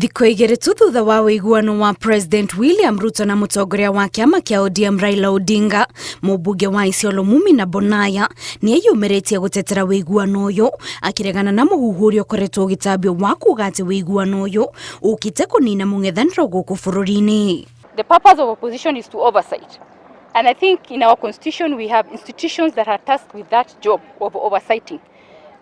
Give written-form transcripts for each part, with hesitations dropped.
Thikũ igĩrĩ tu thutha wa ũiguano wa President William Ruto na mũtongoria wa kĩama kĩa ODM Raila Odinga, mũmbunge wa Isiolo Mumi na Bonaya nĩ eyumĩrĩtie gũtetera ũiguano ũyũ, akĩregana na mũhuhu ũrĩa ũkoretwo ũgĩtambio wa kuuga atĩ ũiguano ũyũ ũkĩte kũnina mũng'ethanĩro gũkũ bũrũri-inĩ. The purpose of opposition is to oversight. And I think in our constitution we have institutions that are tasked with that job of oversighting.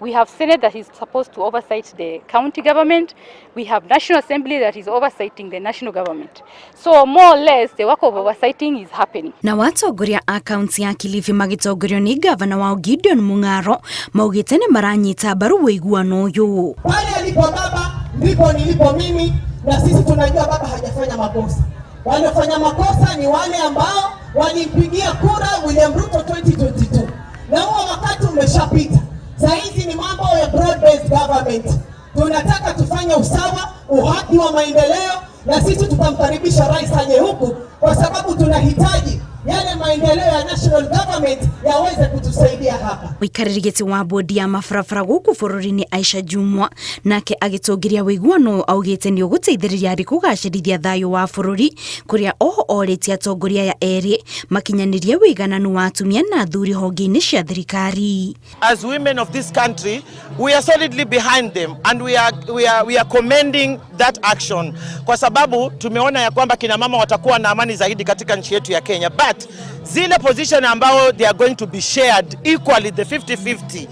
We have Senate that is supposed to oversight the county government. We have National Assembly that is oversighting the national government. So more or less the work of oversighting is happening. Na atongoria a kaunti ya Kilifi magitongorio ni gavana wa Gideon Mung'aro maugĩte nĩ maranyita mbaru ũiguano ũyũ. Pale alipo baba ndipo nilipo mimi, na sisi tunajua baba hajafanya makosa. Waliofanya makosa ni wale ambao walimpigia kura William Ruto 2022. Na huo wakati umeshapita. Saizi ni mambo ya broad-based government. Tunataka tufanye usawa, uhaki wa maendeleo, na sisi tutamkaribisha rais aje huku kwa sababu tunahitaji yale maendeleo ya national government yaweze kutusaidia hapa. Mũikarĩri wa bodi ya mabarabara gũkũ bũrũri-inĩ Aisha Jumwa nake agĩtongoria ũiguano augĩte nĩ ũgũteithĩrĩria harĩ kũgacĩrithia thayũ wa bũrũri, kũrĩa oho orĩtie atongoria ya erĩ makinyanĩrie ũigananu wa atumia na athuri honge-inĩ cia thirikari. As women of this country, we are solidly behind them and we are commending that action, kwa sababu tumeona ya kwamba kina mama watakuwa na amani zaidi katika nchi yetu ya Kenya. But zile position ambao they are going to be shared equally, the 50-50,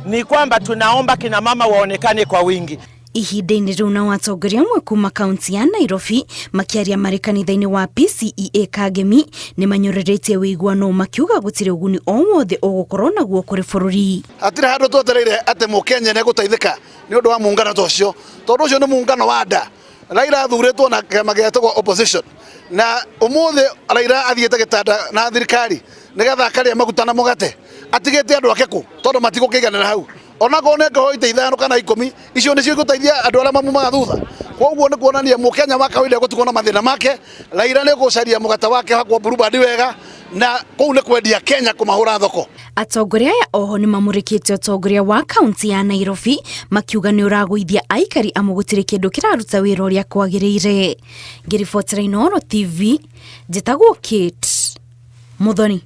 ni kwamba tunaomba kina mama waonekane kwa wingi. Ihinda-inĩ rĩu na atongoria amwe kuma kaunti ya Nairobi makiaria marĩ kanitha-inĩ wa PCEA Kangemi nĩ manyoreretie ũiguano makiuga gũtirĩ ũguni o wothe ũgũkorwo naguo kũrĩ bũrũri. Hatirĩ handũ twetereire atĩ mũkenya nĩ gũteithĩka nĩ ũndũ wa muungano ta ũcio, tondũ ũcio nĩ muungano wa nda. Raila athurĩtwo na kĩama gĩetagwo opposition, na ũmũthĩ Raila athiĩte gĩtanda na thirikari nĩgetha akarĩa maguta na mũgate, atigĩte andũ ake kũ tondũ matigũkĩiganĩra hau. Onako nĩ ngohoite ithano kana 10 icio nĩ cigũteithia andũ arĩa mamumaga thutha. Koguo nĩ kuonania mũkenya wa kawaida gũtukwo na mathĩna make. Raila nĩ gũcaria mũgate wake hakwa burubadi wega, na kũu nĩ kwendia Kenya kũmahũra thoko. Atongoria ya oho nĩ mamũrĩkĩte atongoria wa kaunti ya Nairobi makiuga nĩ ũragũithia aikari amwe gũtirĩ kĩndũ kĩraruta wĩra ũrĩa kwagĩrĩire. Ngĩribotera Inooro TV, njĩtagwo Kate Muthoni.